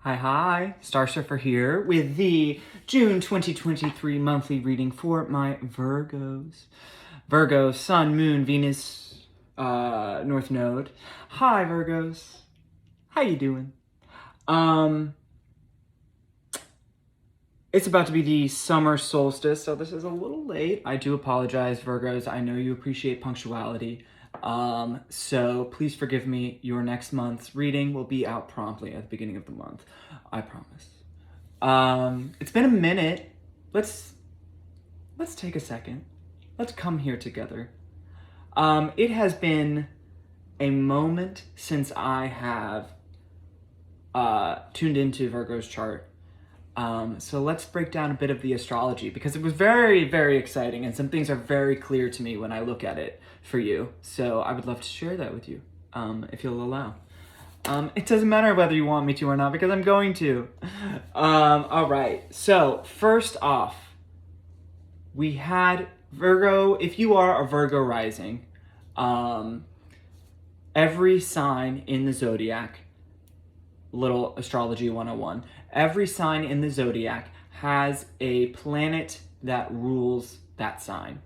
Hi, Star Surfer here with the June 2023 monthly reading for my Virgos. Virgo, Sun, Moon, Venus, North Node. Hi, Virgos. How you doing? It's about to be the summer solstice, so this is a little late. I do apologize, Virgos. I know you appreciate punctuality. So please forgive me. Your next month's reading will be out promptly at the beginning of the month. I promise. It's been a minute. Let's take a second. Let's come here together. It has been a moment since I have tuned into Virgo's chart. So let's break down a bit of the astrology because it was very, very exciting and some things are very clear to me when I look at it for you. So I would love to share that with you, if you'll allow. It doesn't matter whether you want me to or not because I'm going to. All right. So first off, we had Virgo. If you are a Virgo rising, every sign in the zodiac, little astrology 101, every sign in the zodiac has a planet that rules that sign.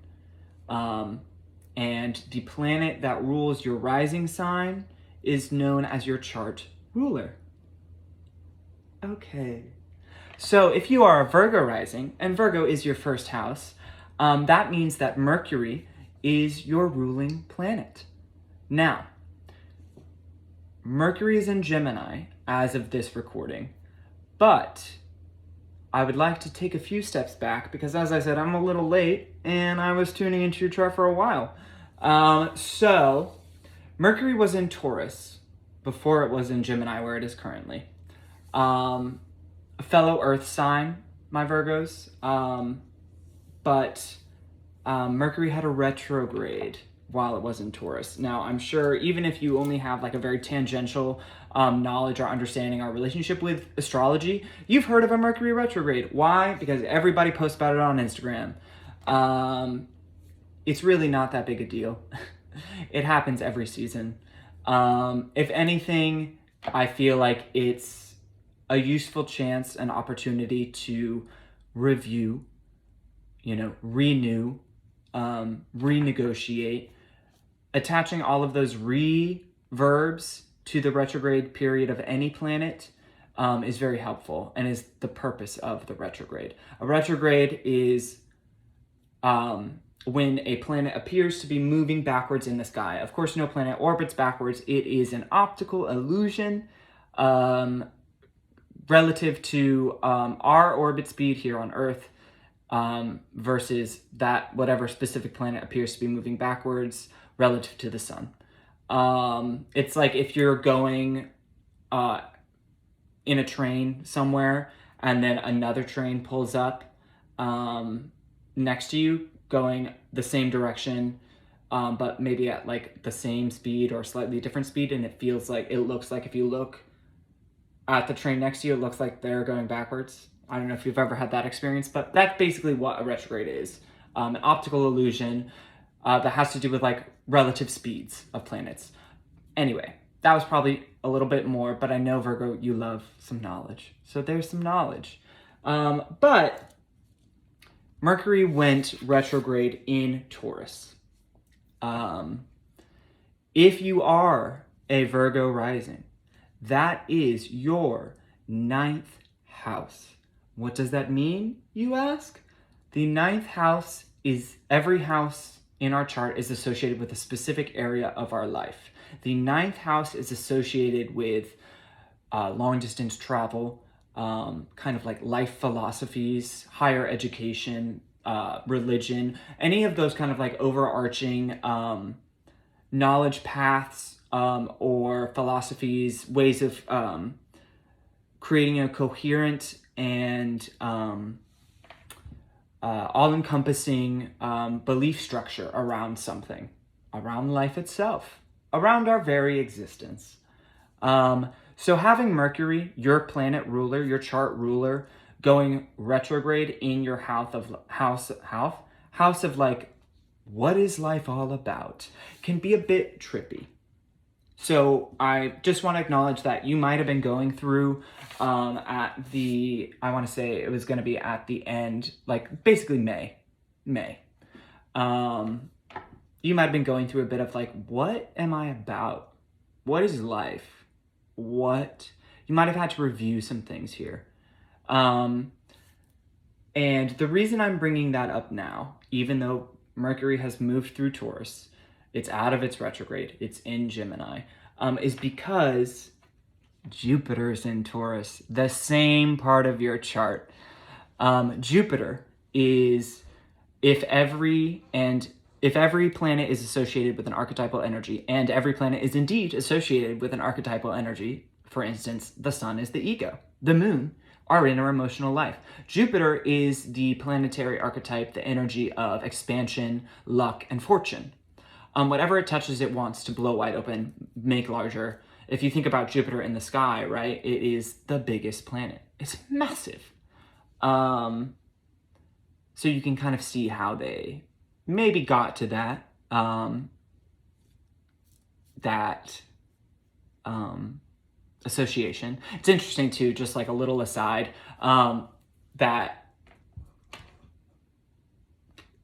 And the planet that rules your rising sign is known as your chart ruler. Okay. So if you are a Virgo rising, and Virgo is your first house, that means that Mercury is your ruling planet. Now, Mercury is in Gemini as of this recording, but I would like to take a few steps back because, as I said, I'm a little late and I was tuning into your chart for a while. So Mercury was in Taurus before it was in Gemini where it is currently. A fellow Earth sign, my Virgos, but Mercury had a retrograde while it was in Taurus. Now, I'm sure even if you only have like a very tangential knowledge or understanding our relationship with astrology, you've heard of a Mercury retrograde. Why? Because everybody posts about it on Instagram. It's really not that big a deal. It happens every season. If anything, I feel like it's a useful chance, an opportunity to review, renew, renegotiate, attaching all of those verbs to the retrograde period of any planet is very helpful and is the purpose of the retrograde. A retrograde is when a planet appears to be moving backwards in the sky. Of course, no planet orbits backwards. It is an optical illusion relative to our orbit speed here on Earth versus that whatever specific planet appears to be moving backwards relative to the sun. It's like if you're going in a train somewhere and then another train pulls up next to you going the same direction, but maybe at like the same speed or slightly different speed, and it looks like if you look at the train next to you, it looks like they're going backwards. I don't know if you've ever had that experience, but that's basically what a retrograde is. An optical illusion that has to do with like relative speeds of planets. Anyway, that was probably a little bit more, but I know, Virgo, you love some knowledge. So there's some knowledge. But Mercury went retrograde in Taurus. If you are a Virgo rising, that is your 9th house. What does that mean, you ask? The 9th house is every house in our chart is associated with a specific area of our life. The 9th house is associated with long distance travel, kind of like life philosophies, higher education, religion, any of those kind of like overarching knowledge paths or philosophies, ways of creating a coherent and all-encompassing belief structure around something, around life itself, around our very existence. So having Mercury, your planet ruler, your chart ruler, going retrograde in your house of like, what is life all about, can be a bit trippy. So I just want to acknowledge that you might have been going through I want to say it was going to be at the end, like basically May. You might have been going through a bit of like, what am I about? What is life? You might have had to review some things here. And the reason I'm bringing that up now, even though Mercury has moved through Taurus, it's out of its retrograde, it's in Gemini, is because Jupiter is in Taurus, the same part of your chart. Jupiter is, if every planet is associated with an archetypal energy, and every planet is indeed associated with an archetypal energy, for instance, the sun is the ego, the moon, our inner emotional life. Jupiter is the planetary archetype, the energy of expansion, luck, and fortune. Whatever it touches, it wants to blow wide open, make larger. If you think about Jupiter in the sky, right, it is the biggest planet. It's massive. So you can kind of see how they maybe got to that, association. It's interesting too, just like a little aside, that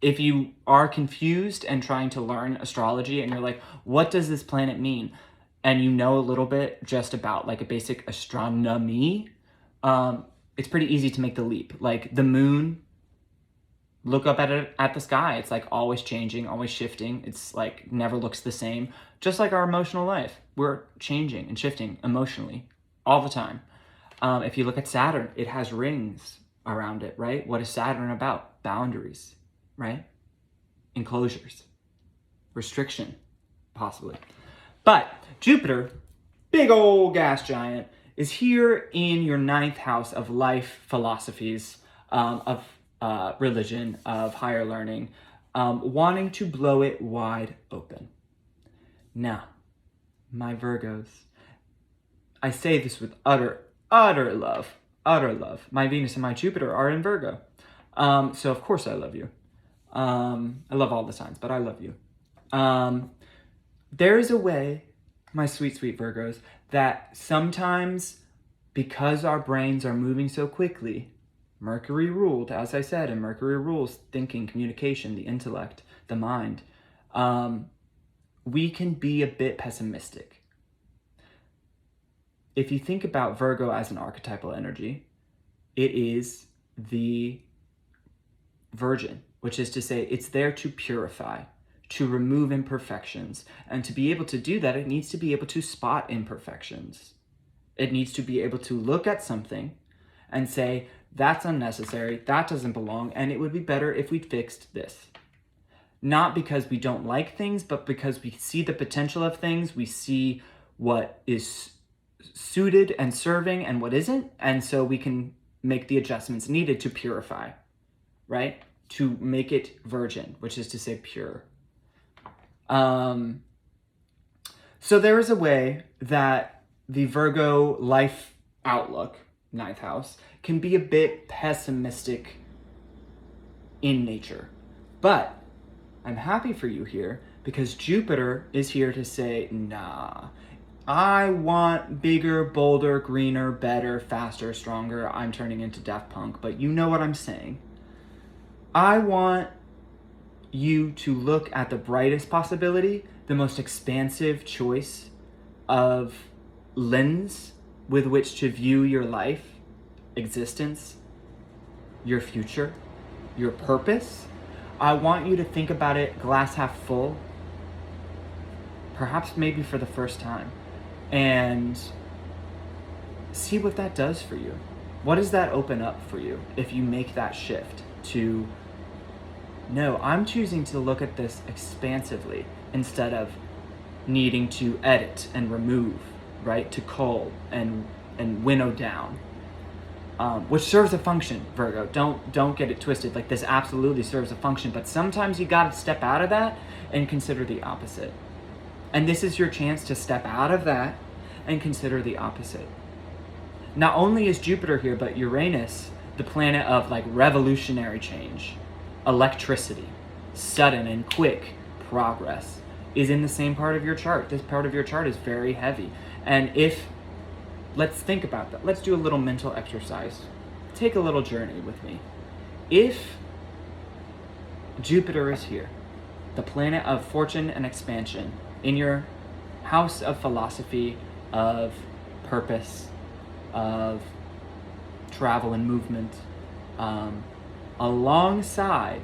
if you are confused and trying to learn astrology and you're like, what does this planet mean? And you know a little bit just about like a basic astronomy, it's pretty easy to make the leap. Like the moon, look up at it at the sky. It's like always changing, always shifting. It's like never looks the same. Just like our emotional life, we're changing and shifting emotionally all the time. If you look at Saturn, it has rings around it, right? What is Saturn about? Boundaries, right? Enclosures, restriction, possibly. But Jupiter, big old gas giant, is here in your 9th house of life, philosophies, of religion, of higher learning, wanting to blow it wide open. Now, my Virgos, I say this with utter love. My Venus and my Jupiter are in Virgo. So of course I love you. I love all the signs, but I love you. There is a way, my sweet, sweet Virgos, that sometimes because our brains are moving so quickly, Mercury ruled, as I said, and Mercury rules thinking, communication, the intellect, the mind, we can be a bit pessimistic. If you think about Virgo as an archetypal energy, it is the Virgin, which is to say it's there to purify, to remove imperfections. And to be able to do that, it needs to be able to spot imperfections. It needs to be able to look at something and say, that's unnecessary, that doesn't belong, and it would be better if we fixed this. Not because we don't like things, but because we see the potential of things, we see what is suited and serving and what isn't, and so we can make the adjustments needed to purify, right? To make it virgin, which is to say pure. So there is a way that the Virgo life outlook, 9th house, can be a bit pessimistic in nature. But I'm happy for you here because Jupiter is here to say, nah, I want bigger, bolder, greener, better, faster, stronger. I'm turning into Daft Punk, but you know what I'm saying. I want you to look at the brightest possibility, the most expansive choice of lens with which to view your life, existence, your future, your purpose. I want you to think about it glass half full, perhaps maybe for the first time, and see what that does for you. What does that open up for you if you make that shift to, no, I'm choosing to look at this expansively instead of needing to edit and remove, right? To cull and winnow down. Which serves a function, Virgo. Don't get it twisted. Like, this absolutely serves a function, but sometimes you gotta step out of that and consider the opposite. And this is your chance to step out of that and consider the opposite. Not only is Jupiter here, but Uranus, the planet of like revolutionary change, electricity, sudden and quick progress, is in the same part of your chart. This part of your chart is very heavy. And let's think about that. Let's do a little mental exercise. Take a little journey with me. If Jupiter is here, the planet of fortune and expansion, in your house of philosophy, of purpose, of travel and movement, alongside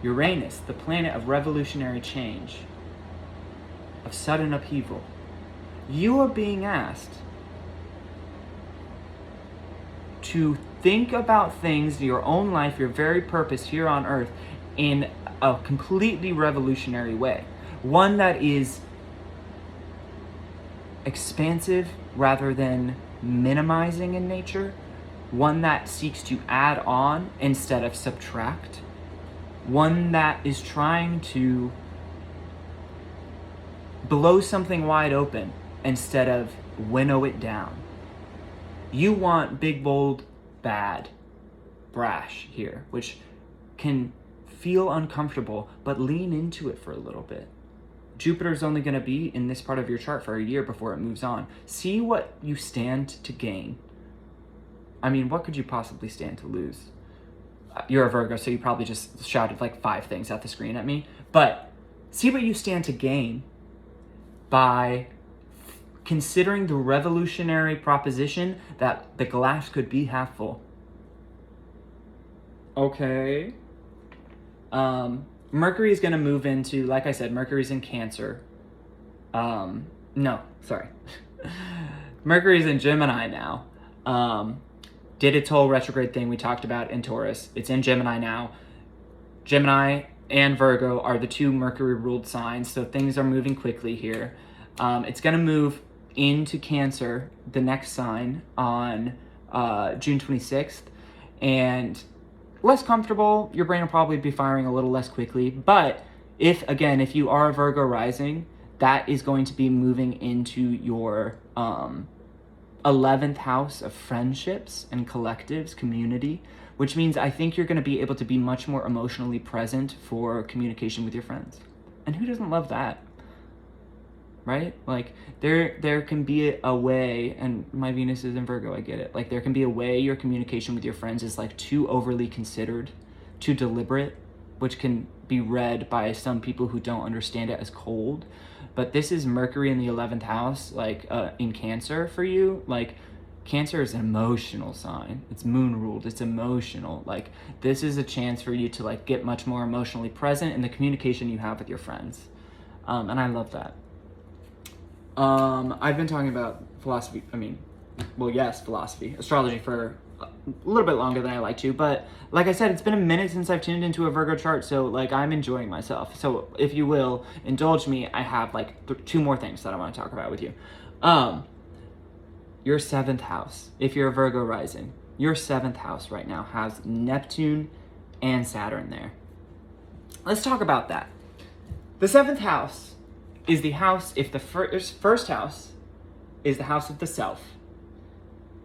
Uranus, the planet of revolutionary change, of sudden upheaval, you are being asked to think about things, your own life, your very purpose here on Earth, in a completely revolutionary way. One that is expansive rather than minimizing in nature. One that seeks to add on instead of subtract. One that is trying to blow something wide open instead of winnow it down. You want big, bold, bad, brash here, which can feel uncomfortable, but lean into it for a little bit. Jupiter's only going to be in this part of your chart for a year before it moves on. See what you stand to gain. I mean, what could you possibly stand to lose? You're a Virgo, so you probably just shouted like 5 things at the screen at me. But see what you stand to gain by considering the revolutionary proposition that the glass could be half full. Okay. Mercury is going to move into, like I said, Mercury's in Cancer. No, sorry. Mercury's in Gemini now. Did its whole retrograde thing we talked about in Taurus. It's in Gemini now. Gemini and Virgo are the 2 Mercury-ruled signs, so things are moving quickly here. It's going to move into Cancer, the next sign, on June 26th. And less comfortable, your brain will probably be firing a little less quickly. But if you are a Virgo rising, that is going to be moving into your 11th house of friendships and collectives, community, which means I think you're going to be able to be much more emotionally present for communication with your friends. And who doesn't love that? Right? Like, there can be a way, and my Venus is in Virgo, I get it. Like, there can be a way your communication with your friends is like too overly considered, too deliberate, which can be read by some people who don't understand it as cold. But this is Mercury in the 11th house, like in Cancer for you. Like, Cancer is an emotional sign. It's moon ruled. It's emotional. Like, this is a chance for you to like get much more emotionally present in the communication you have with your friends. And I love that. I've been talking about philosophy, philosophy, astrology for a little bit longer than I like to, but like I said, it's been a minute since I've tuned into a Virgo chart, so like I'm enjoying myself. So if you will, indulge me, I have like 2 more things that I want to talk about with you. Your 7th house, if you're a Virgo rising, your 7th house right now has Neptune and Saturn there. Let's talk about that. The 7th house is the house, if the first house is the house of the self,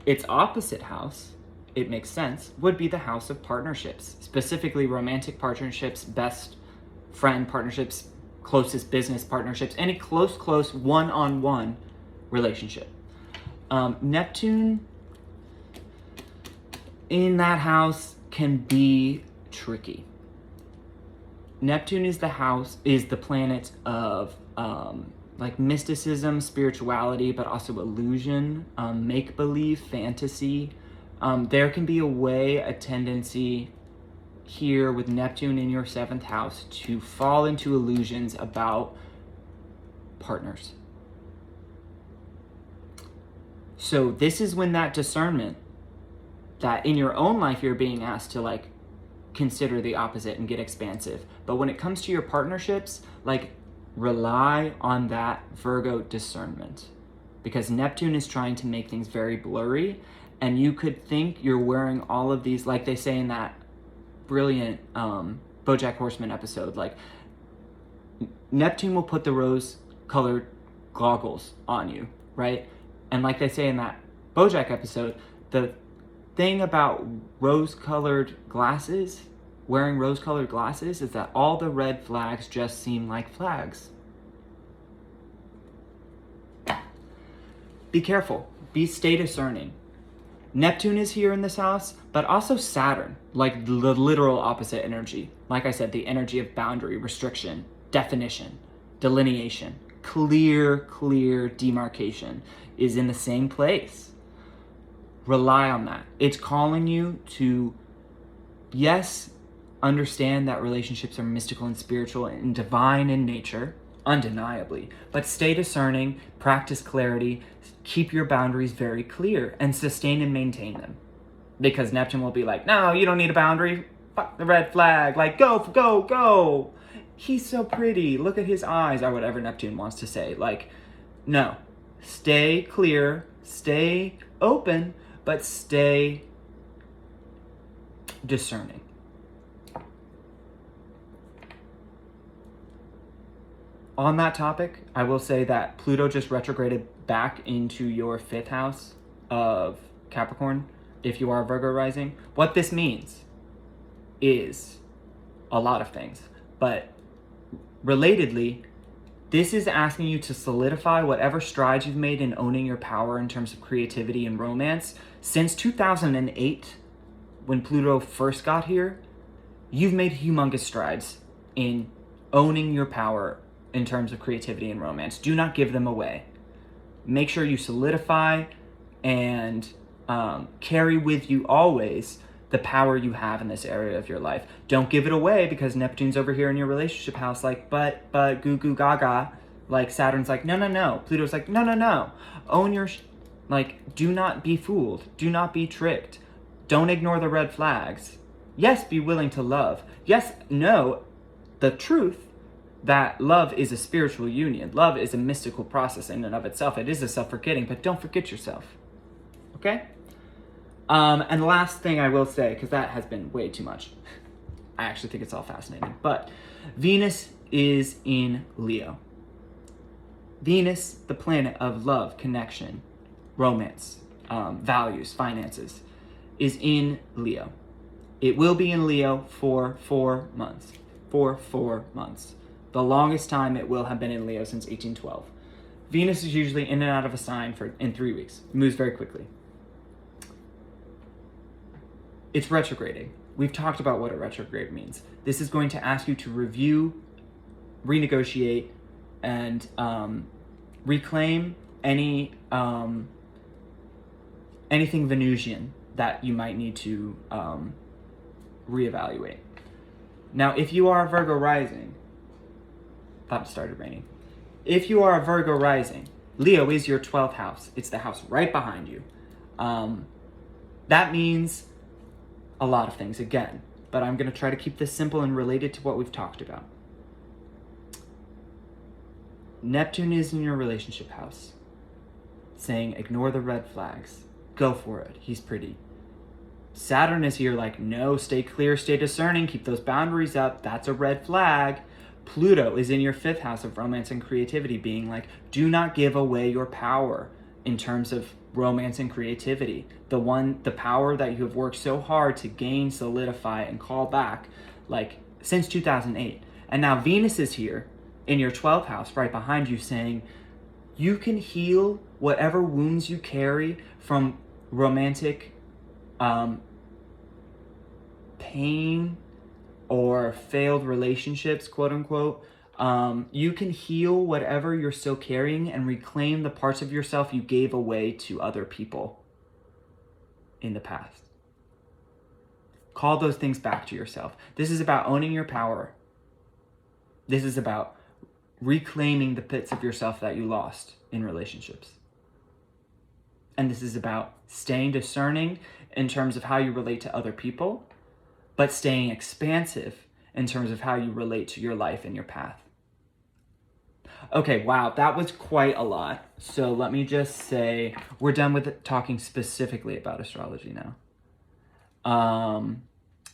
its opposite house, it makes sense, would be the house of partnerships, specifically romantic partnerships, best friend partnerships, closest business partnerships, any close one-on-one relationship. Neptune in that house can be tricky. Neptune is the planet of like mysticism, spirituality, but also illusion, make-believe, fantasy. There can be a tendency here with Neptune in your 7th house to fall into illusions about partners. So this is when that discernment that in your own life you're being asked to like consider the opposite and get expansive. But when it comes to your partnerships, like rely on that Virgo discernment, because Neptune is trying to make things very blurry, and you could think you're wearing all of these, like they say in that brilliant BoJack Horseman episode, like Neptune will put the rose-colored goggles on you, right? And like they say in that BoJack episode, the thing about rose-colored glasses, wearing rose-colored glasses, is that all the red flags just seem like flags. be careful. Stay discerning. Neptune is here in this house, but also Saturn, like the literal opposite energy. Like I said, the energy of boundary, restriction, definition, delineation, clear demarcation is in the same place. Rely on that. It's calling you to, yes, understand that relationships are mystical and spiritual and divine in nature, undeniably, but stay discerning, practice clarity, keep your boundaries very clear, and sustain and maintain them. Because Neptune will be like, no, you don't need a boundary. Fuck the red flag. Like, go. He's so pretty. Look at his eyes, or whatever Neptune wants to say. Like, no. Stay clear, stay open, but stay discerning. On that topic, I will say that Pluto just retrograded back into your 5th house of Capricorn, if you are Virgo rising. What this means is a lot of things, but relatedly, this is asking you to solidify whatever strides you've made in owning your power in terms of creativity and romance. Since 2008, when Pluto first got here, you've made humongous strides in owning your power in terms of creativity and romance. Do not give them away. Make sure you solidify and carry with you always the power you have in this area of your life. Don't give it away because Neptune's over here in your relationship house like, but, goo goo gaga. Like Saturn's like, no. Pluto's like, no. Own your, do not be fooled. Do not be tricked. Don't ignore the red flags. Yes, be willing to love. Yes, know the truth that love is a spiritual union. Love is a mystical process in and of itself. It is a self-forgetting, but don't forget yourself. Okay? And the last thing I will say, because that has been way too much. I actually think it's all fascinating. But Venus is in Leo. Venus, the planet of love, connection, romance, values, finances, is in Leo. It will be in Leo for 4 months. For 4 months. The longest time it will have been in Leo since 1812. Venus is usually in and out of a sign in 3 weeks. It moves very quickly. It's retrograding. We've talked about what a retrograde means. This is going to ask you to review, renegotiate, and reclaim anything Venusian that you might need to reevaluate. Now, if you are a Virgo rising, thought it started raining. If you are a Virgo rising, Leo is your 12th house. It's the house right behind you. That means a lot of things again, but I'm going to try to keep this simple and related to what we've talked about. Neptune is in your relationship house, saying ignore the red flags. Go for it. He's pretty. Saturn is here like, no, stay clear, stay discerning, keep those boundaries up. That's a red flag. Pluto is in your 5th house of romance and creativity, being like, do not give away your power in terms of romance and creativity. The power that you have worked so hard to gain, solidify, and call back, like, since 2008. And now Venus is here in your 12th house right behind you, saying you can heal whatever wounds you carry from romantic pain or failed relationships, quote unquote. You can heal whatever you're still carrying and reclaim the parts of yourself you gave away to other people in the past. Call those things back to yourself. This is about owning your power. This is about reclaiming the bits of yourself that you lost in relationships. And this is about staying discerning in terms of how you relate to other people, but staying expansive in terms of how you relate to your life and your path. Okay, wow, that was quite a lot. So let me just say, we're done with talking specifically about astrology now.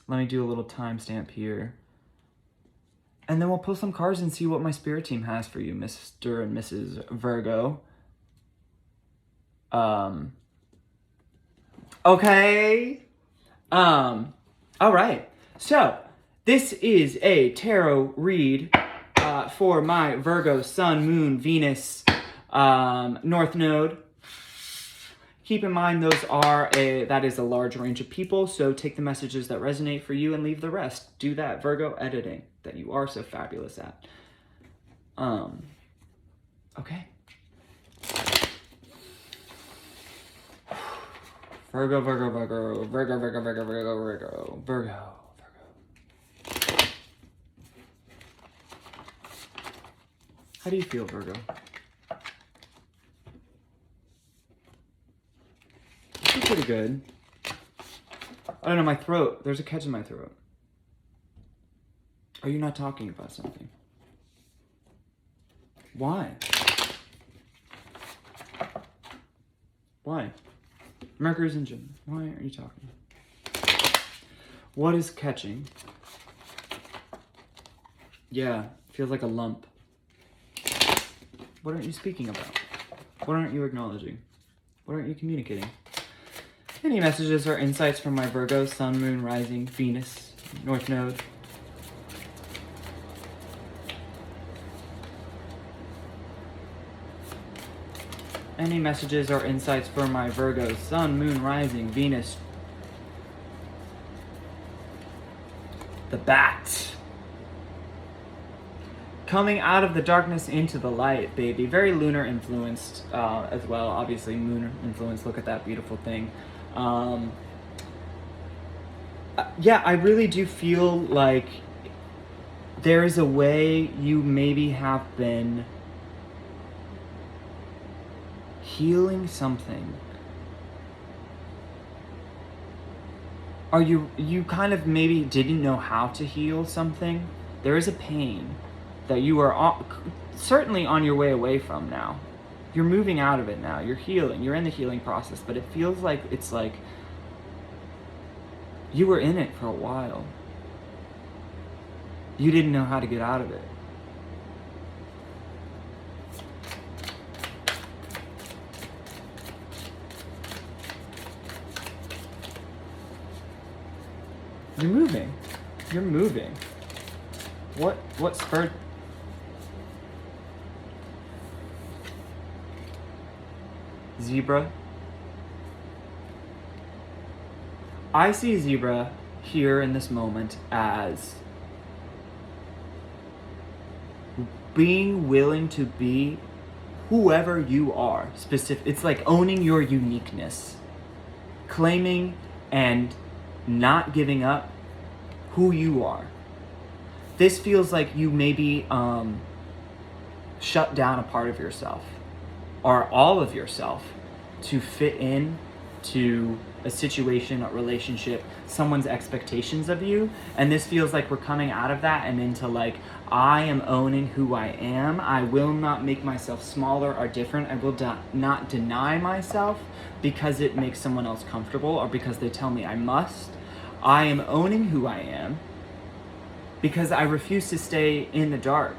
Let me do a little timestamp here. And then we'll pull some cards and see what my spirit team has for you, Mr. and Mrs. Virgo. Okay. All right. So this is a tarot read for my Virgo Sun, Moon, Venus, North Node. Keep in mind that is a large range of people, so take the messages that resonate for you and leave the rest. Do that Virgo editing that you are so fabulous at. Okay. Virgo. How do you feel, Virgo? You feel pretty good. I don't know, my throat. There's a catch in my throat. Are you not talking about something? Why? Why? Mercury's in Gemini. Why aren't you talking? What is catching? Yeah, feels like a lump. What aren't you speaking about? What aren't you acknowledging? What aren't you communicating? Any messages or insights from my Virgo, Sun, Moon, Rising, Venus, North Node? Any messages or insights for my Virgo, Sun, Moon, Rising, Venus? The bat. Coming out of the darkness into the light, baby. Very lunar influenced as well. Obviously, moon influence. Look at that beautiful thing. Yeah, I really do feel like there is a way you maybe have been healing something. Or you kind of maybe didn't know how to heal something. There is a pain that you are certainly on your way away from now. You're moving out of it now. You're healing. You're in the healing process, but it feels like it's like you were in it for a while. You didn't know how to get out of it. You're moving. You're moving. What spurred? Zebra. I see Zebra here in this moment as being willing to be whoever you are. It's like owning your uniqueness, claiming and not giving up who you are. This feels like you maybe shut down a part of yourself or all of yourself to fit in to a situation, a relationship, someone's expectations of you. And this feels like we're coming out of that and into like, I am owning who I am. I will not make myself smaller or different. I will not deny myself because it makes someone else comfortable or because they tell me I must. I am owning who I am because I refuse to stay in the dark,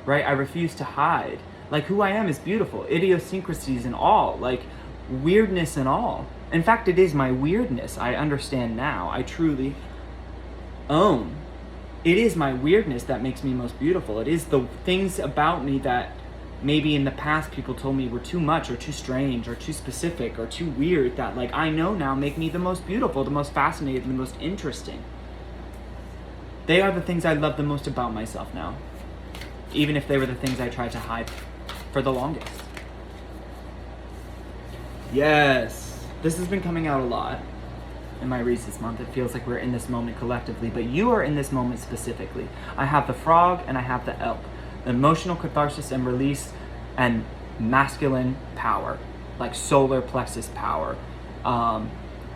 right? I refuse to hide. Like, who I am is beautiful. Idiosyncrasies and all, like weirdness and all. In fact, it is my weirdness. I understand now. I truly own. It is my weirdness that makes me most beautiful. It is the things about me that maybe in the past people told me were too much or too strange or too specific or too weird that like I know now make me the most beautiful, the most fascinating, the most interesting. They are the things I love the most about myself now, even if they were the things I tried to hide for the longest. Yes, this has been coming out a lot in my reads this month. It feels like we're in this moment collectively, but you are in this moment specifically. I have the frog and I have the elk. Emotional catharsis and release and masculine power, like solar plexus power.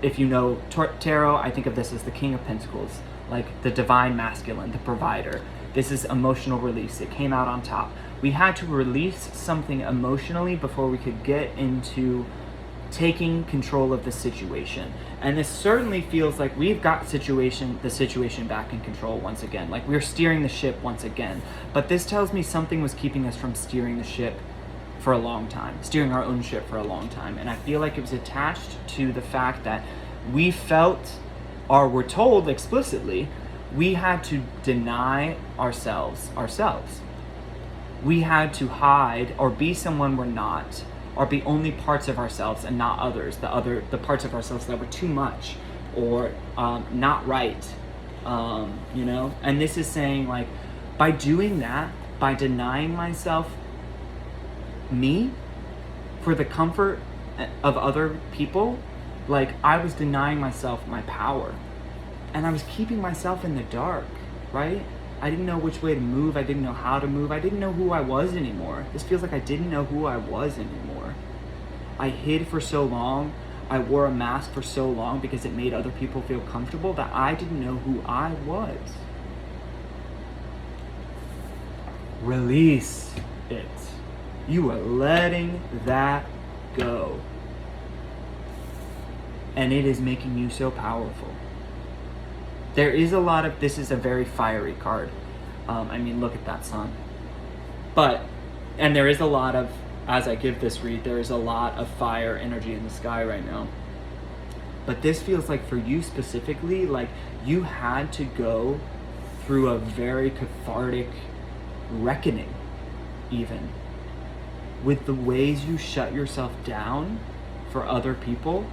If you know tarot, I think of this as the King of Pentacles, like the divine masculine, the provider. This is emotional release. It came out on top. We had to release something emotionally before we could get into taking control of the situation. And this certainly feels like we've got the situation back in control once again. Like we're steering the ship once again. But this tells me something was keeping us from steering the ship for a long time, steering our own ship for a long time. And I feel like it was attached to the fact that we felt, or were told explicitly, we had to deny ourselves. We had to hide or be someone we're not are the only parts of ourselves and not others, the parts of ourselves that were too much or not right, you know? And this is saying, like, by doing that, by denying myself me for the comfort of other people, like, I was denying myself my power, and I was keeping myself in the dark, right? I didn't know which way to move. I didn't know how to move. I didn't know who I was anymore. This feels like I didn't know who I was anymore. I hid for so long. I wore a mask for so long because it made other people feel comfortable that I didn't know who I was. Release it. You are letting that go. And it is making you so powerful. There is a lot of, this is a very fiery card. I mean, look at that sun. And there is a lot of, as I give this read, there is a lot of fire energy in the sky right now. But this feels like for you specifically, like you had to go through a very cathartic reckoning, even, with the ways you shut yourself down for other people,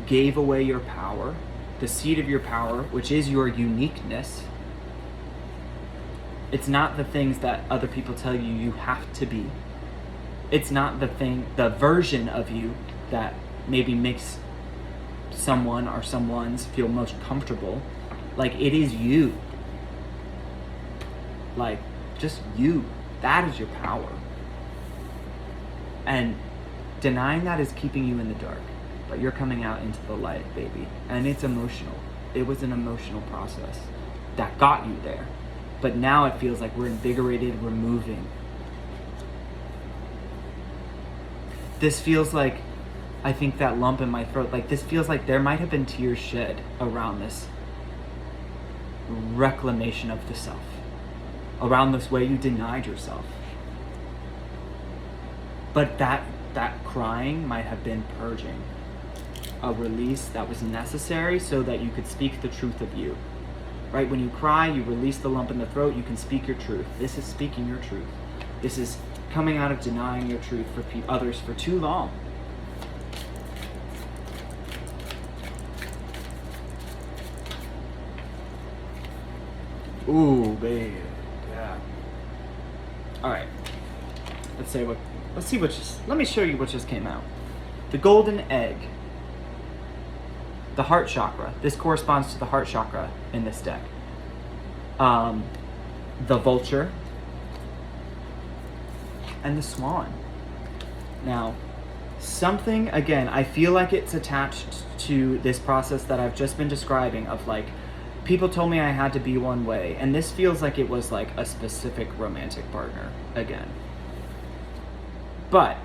gave away your power, the seed of your power, which is your uniqueness. It's not the things that other people tell you you have to be. It's not the version of you that maybe makes someone or someone's feel most comfortable. Like, it is you. Like, just you. That is your power. And denying that is keeping you in the dark. But you're coming out into the light, baby. And it's emotional. It was an emotional process that got you there. But now it feels like we're invigorated, we're moving. This feels like, I think that lump in my throat, like this feels like there might have been tears shed around this reclamation of the self. Around this way you denied yourself. But that crying might have been purging. A release that was necessary so that you could speak the truth of you. Right? When you cry, you release the lump in the throat, you can speak your truth. This is speaking your truth. This is coming out of denying your truth for others for too long. Ooh, baby. Yeah. Alright. Let me show you what just came out. The golden egg. The heart chakra. This corresponds to the heart chakra in this deck. The vulture. And the swan. Now, something, again, I feel like it's attached to this process that I've just been describing of, like, people told me I had to be one way, and this feels like it was like a specific romantic partner again. But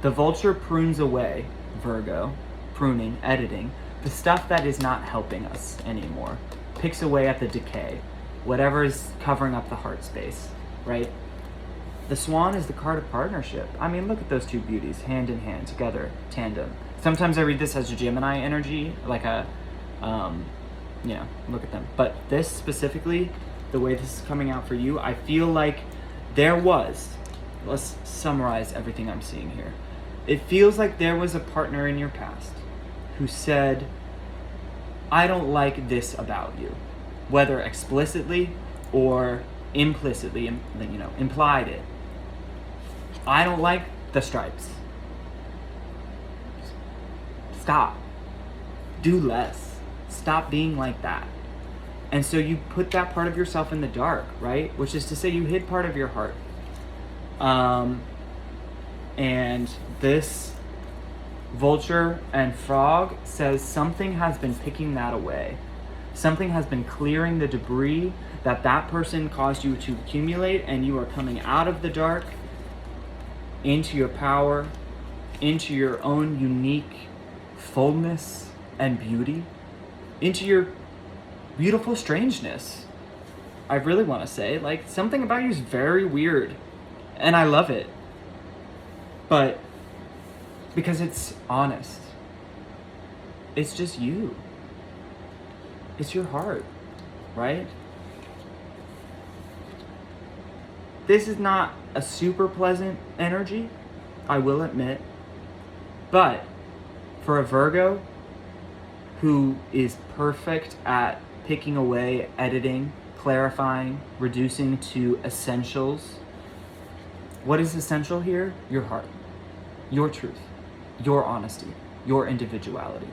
the vulture prunes away, Virgo, pruning, editing, the stuff that is not helping us anymore, picks away at the decay, whatever is covering up the heart space, right? The swan is the card of partnership. I mean, look at those two beauties, hand in hand, together, tandem. Sometimes I read this as a Gemini energy, like a, look at them. But this specifically, the way this is coming out for you, I feel like there was, let's summarize everything I'm seeing here. It feels like there was a partner in your past who said, I don't like this about you, whether explicitly or implicitly, implied it. I don't like the stripes. Stop. Do less. Stop being like that. And so you put that part of yourself in the dark, right? Which is to say you hid part of your heart. And this vulture and frog says something has been picking that away. Something has been clearing the debris that person caused you to accumulate, and you are coming out of the dark into your power, into your own unique fullness and beauty, into your beautiful strangeness. I really want to say, like, something about you is very weird, and I love it. But because it's honest. It's just you. It's your heart, right? This is not a super pleasant energy, I will admit. But for a Virgo who is perfect at picking away, editing, clarifying, reducing to essentials, what is essential here? Your heart, your truth, your honesty, your individuality.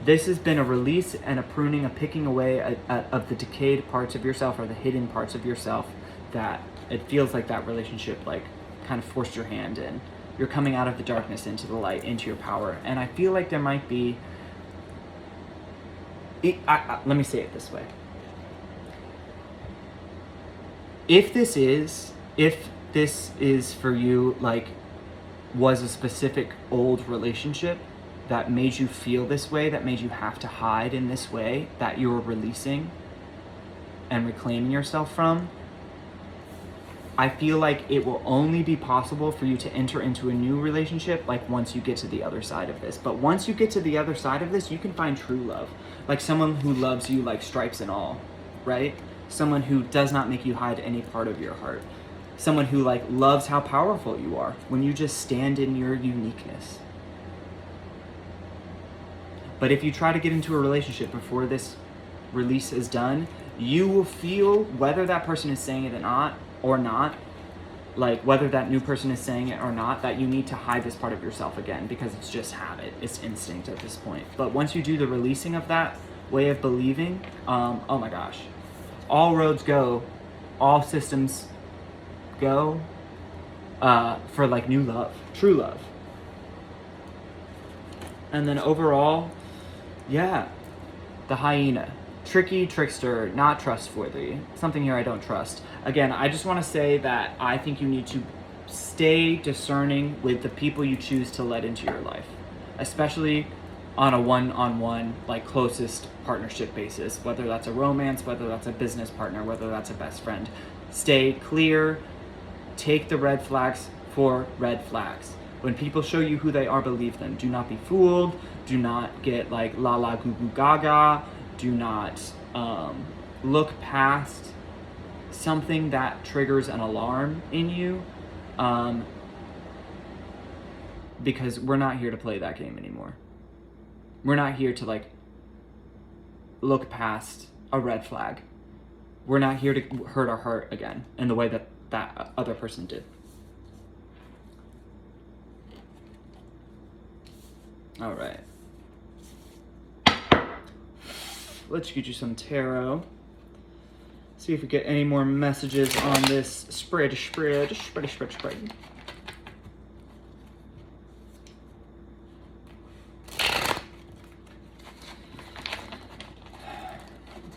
This has been a release and a pruning, a picking away of the decayed parts of yourself or the hidden parts of yourself that it feels like that relationship like kind of forced your hand in. You're coming out of the darkness into the light, into your power. And I feel like there might be, let me say it this way. If this is for you, like, was a specific old relationship that made you feel this way, that made you have to hide in this way, that you're releasing and reclaiming yourself from, I feel like it will only be possible for you to enter into a new relationship like once you get to the other side of this. But once you get to the other side of this, you can find true love. Like someone who loves you like stripes and all, right? Someone who does not make you hide any part of your heart. Someone who like loves how powerful you are when you just stand in your uniqueness. But if you try to get into a relationship before this release is done, you will feel, whether that person is saying it or not, like whether that new person is saying it or not, that you need to hide this part of yourself again because it's just habit, it's instinct at this point. But once you do the releasing of that way of believing, oh my gosh, all roads go, all systems go for like new love, true love. And then overall, yeah, the hyena. Tricky, trickster, not trustworthy. Something here I don't trust. Again, I just want to say that I think you need to stay discerning with the people you choose to let into your life, especially on a one-on-one, like closest partnership basis, whether that's a romance, whether that's a business partner, whether that's a best friend. Stay clear, take the red flags for red flags. When people show you who they are, believe them. Do not be fooled. Do not get like la la goo goo gaga. Do not look past something that triggers an alarm in you, because we're not here to play that game anymore. We're not here to like look past a red flag. We're not here to hurt our heart again in the way that that other person did. All right. Let's get you some tarot. See if we get any more messages on this spread.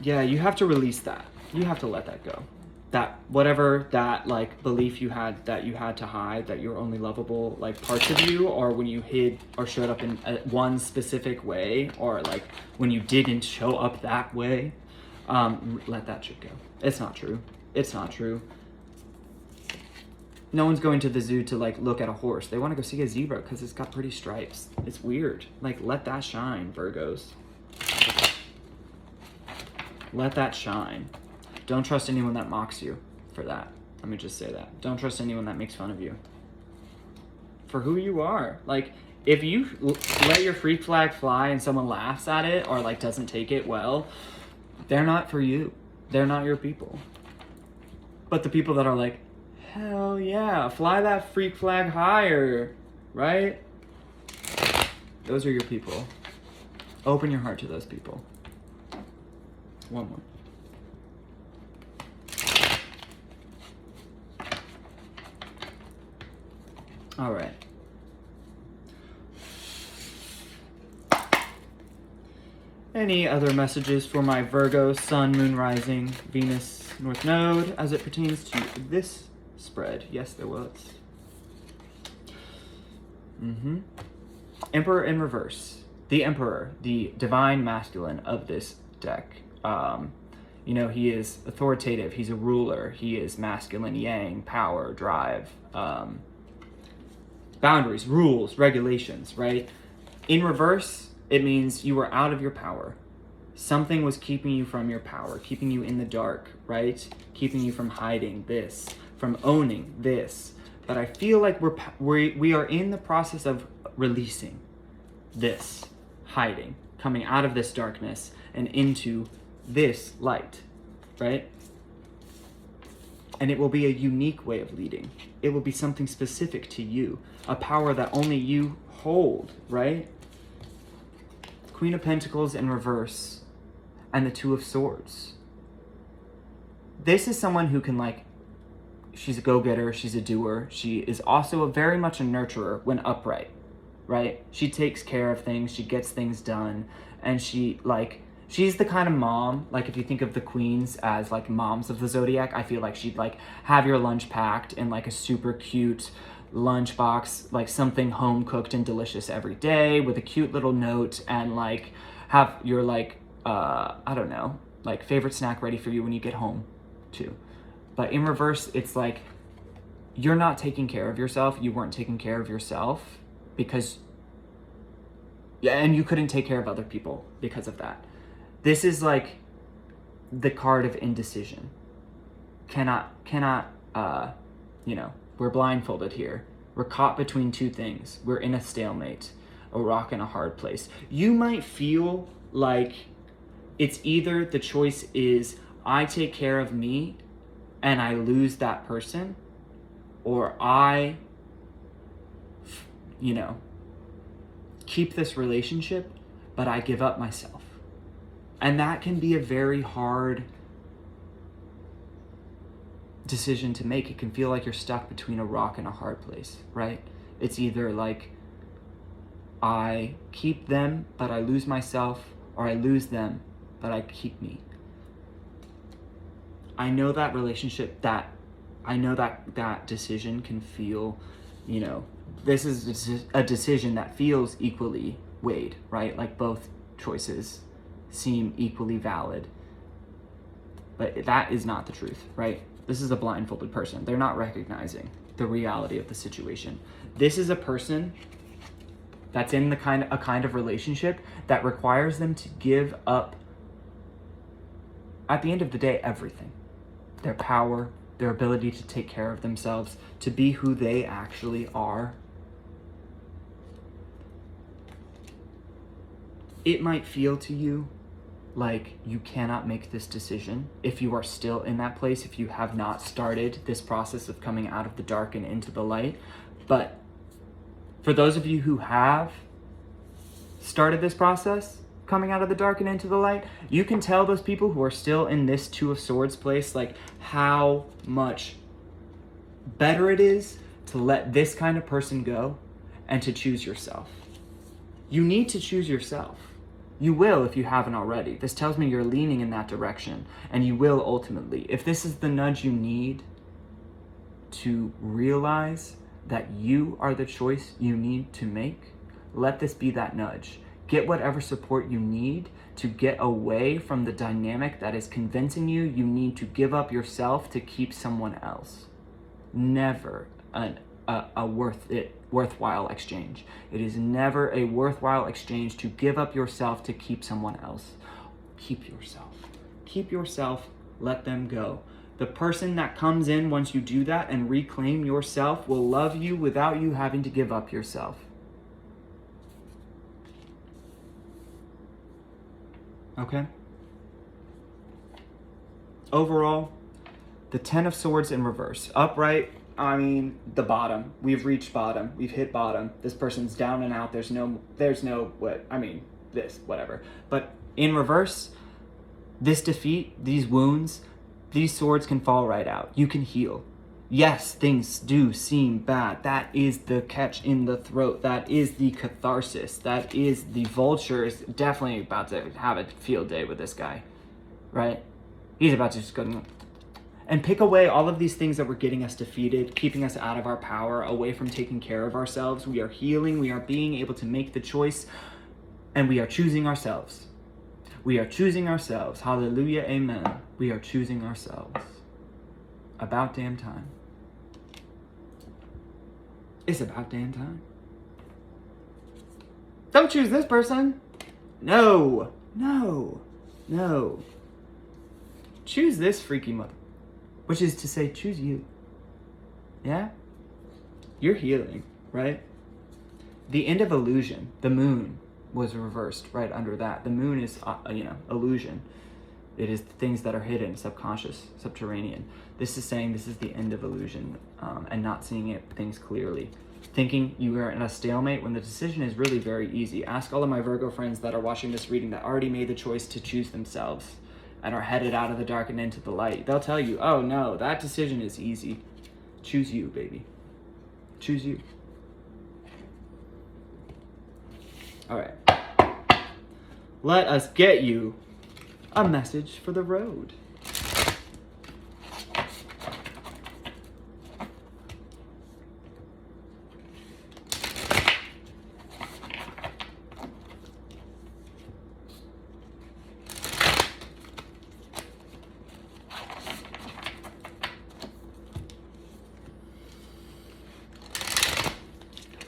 Yeah, you have to release that. You have to let that go. That whatever that like belief you had that you had to hide, that you're only lovable like parts of you, or when you hid or showed up in one specific way, or like when you didn't show up that way, let that shit go. It's not true. It's not true. No one's going to the zoo to like look at a horse. They want to go see a zebra because it's got pretty stripes. It's weird. Like, let that shine, Virgos. Let that shine. Don't trust anyone that mocks you for that. Let me just say that. Don't trust anyone that makes fun of you for who you are. Like, if you let your freak flag fly and someone laughs at it or like doesn't take it well, they're not for you. They're not your people. But the people that are like, hell yeah, fly that freak flag higher, right? Those are your people. Open your heart to those people. One more. All right. Any other messages for my Virgo, Sun, Moon, Rising, Venus, North Node as it pertains to this spread? Yes, there was. Emperor in reverse. The Emperor, the divine masculine of this deck. You know, he is authoritative. He's a ruler. He is masculine, yang, power, drive, boundaries, rules, regulations, right? In reverse, it means you were out of your power. Something was keeping you from your power, keeping you in the dark, right? Keeping you from hiding this, from owning this, But I feel like we are in the process of releasing this hiding, coming out of this darkness and into this light, right? And it will be a unique way of leading. It will be something specific to you, a power that only you hold, right? Queen of Pentacles in reverse and the Two of Swords. This is someone who can, like, she's a go-getter, she's a doer. She is also very much a nurturer when upright, right? She takes care of things, she gets things done, and she's the kind of mom, like if you think of the queens as like moms of the zodiac, I feel like she'd like have your lunch packed in like a super cute lunch box, like something home cooked and delicious every day with a cute little note, and like have your like, I don't know, like favorite snack ready for you when you get home too. But in reverse, it's like you're not taking care of yourself. You weren't taking care of yourself because, yeah, and you couldn't take care of other people because of that. This is like the card of indecision. Cannot, we're blindfolded here. We're caught between two things. We're in a stalemate, a rock and a hard place. You might feel like it's either the choice is I take care of me and I lose that person, or I, keep this relationship, but I give up myself. And that can be a very hard decision to make. It can feel like you're stuck between a rock and a hard place, right? It's either like I keep them, but I lose myself, or I lose them, but I keep me. I know that that decision can feel, this is a decision that feels equally weighed, right? Like both choices seem equally valid, but that is not the truth, right? This is a blindfolded person. They're not recognizing the reality of the situation. This is a person that's in a kind of relationship that requires them to give up, at the end of the day, everything. Their power, their ability to take care of themselves, to be who they actually are. It might feel to you like you cannot make this decision if you are still in that place, if you have not started this process of coming out of the dark and into the light. But for those of you who have started this process, coming out of the dark and into the light, you can tell those people who are still in this Two of Swords place, like how much better it is to let this kind of person go and to choose yourself. You need to choose yourself. You will if you haven't already. This tells me you're leaning in that direction, and you will ultimately. If this is the nudge you need to realize that you are the choice you need to make, let this be that nudge. Get whatever support you need to get away from the dynamic that is convincing you need to give up yourself to keep someone else. Never a worthwhile exchange. It is never a worthwhile exchange to give up yourself to keep someone else. Keep yourself. Keep yourself. Let them go. The person that comes in once you do that and reclaim yourself will love you without you having to give up yourself. Okay? Overall, the Ten of Swords in reverse. Upright, I mean, the bottom. We've reached bottom. We've hit bottom. This person's down and out. There's no, whatever. But in reverse, this defeat, these wounds, these swords can fall right out. You can heal. Yes, things do seem bad. That is the catch in the throat. That is the catharsis. That is the vulture is definitely about to have a field day with this guy, right? He's about to just go and pick away all of these things that were getting us defeated, keeping us out of our power, away from taking care of ourselves. We are healing. We are being able to make the choice, and we are choosing ourselves. We are choosing ourselves. Hallelujah, amen. We are choosing ourselves. About damn time. It's about damn time. Don't choose this person. No. Choose this freaky mother. Which is to say, choose you. Yeah? You're healing, right? The end of illusion, the moon was reversed right under that. The moon is, illusion. It is things that are hidden, subconscious, subterranean. This is saying this is the end of illusion, and not seeing things clearly. Thinking you are in a stalemate when the decision is really very easy. Ask all of my Virgo friends that are watching this reading that already made the choice to choose themselves and are headed out of the dark and into the light. They'll tell you, oh no, that decision is easy. Choose you, baby. Choose you. All right. Let us get you a message for the road.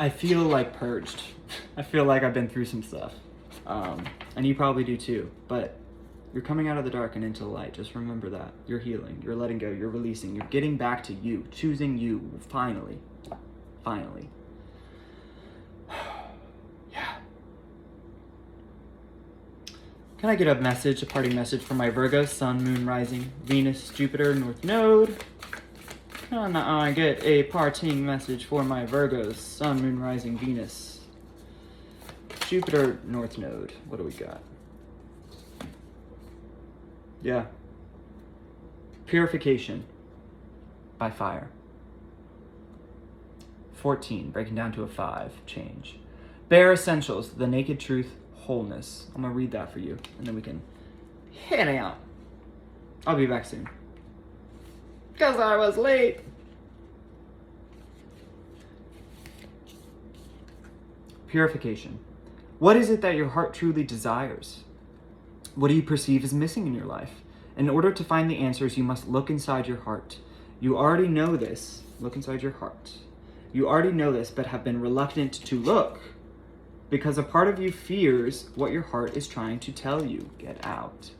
I feel like purged. I feel like I've been through some stuff. And you probably do too. But you're coming out of the dark and into the light. Just remember that. You're healing. You're letting go. You're releasing. You're getting back to you. Choosing you. Finally. Finally. Yeah. Can I get a message, a parting message for my Virgo, Sun, Moon, Rising, Venus, Jupiter, North Node? Can I get a parting message for my Virgos, Sun, Moon, Rising, Venus, Jupiter, North Node? What do we got? Yeah. Purification by fire. 14, breaking down to a 5, change. Bare essentials, the naked truth, wholeness. I'm gonna read that for you, and then we can head out. I'll be back soon. Because I was late. Purification. What is it that your heart truly desires? What do you perceive as missing in your life? In order to find the answers, you must look inside your heart. You already know this. Look inside your heart. You already know this, but have been reluctant to look because a part of you fears what your heart is trying to tell you. Get out.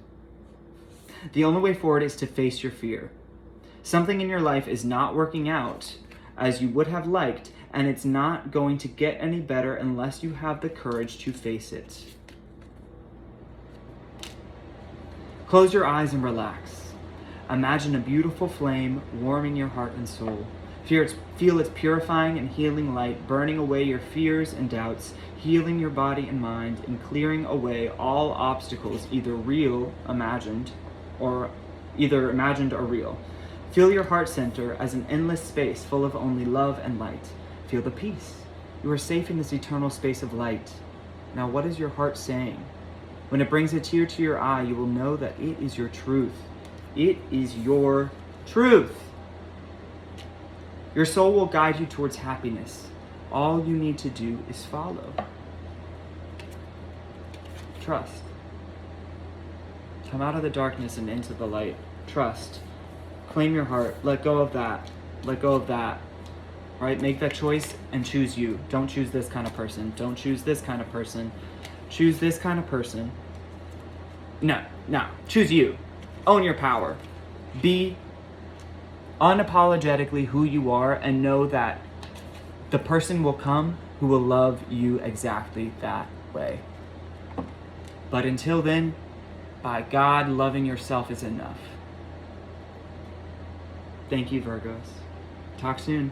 The only way forward is to face your fear. Something in your life is not working out as you would have liked, and it's not going to get any better unless you have the courage to face it. Close your eyes and relax. Imagine a beautiful flame warming your heart and soul. Feel its purifying and healing light burning away your fears and doubts, healing your body and mind, and clearing away all obstacles, either imagined or real. Feel your heart center as an endless space full of only love and light. Feel the peace. You are safe in this eternal space of light. Now, what is your heart saying? When it brings a tear to your eye, you will know that it is your truth. It is your truth. Your soul will guide you towards happiness. All you need to do is follow. Trust. Come out of the darkness and into the light. Trust. Claim your heart. Let go of that. Let go of that. All right? Make that choice and choose you. Don't choose this kind of person. Don't choose this kind of person. Choose this kind of person. No. Choose you. Own your power. Be unapologetically who you are, and know that the person will come who will love you exactly that way. But until then, by God, loving yourself is enough. Thank you, Virgos. Talk soon.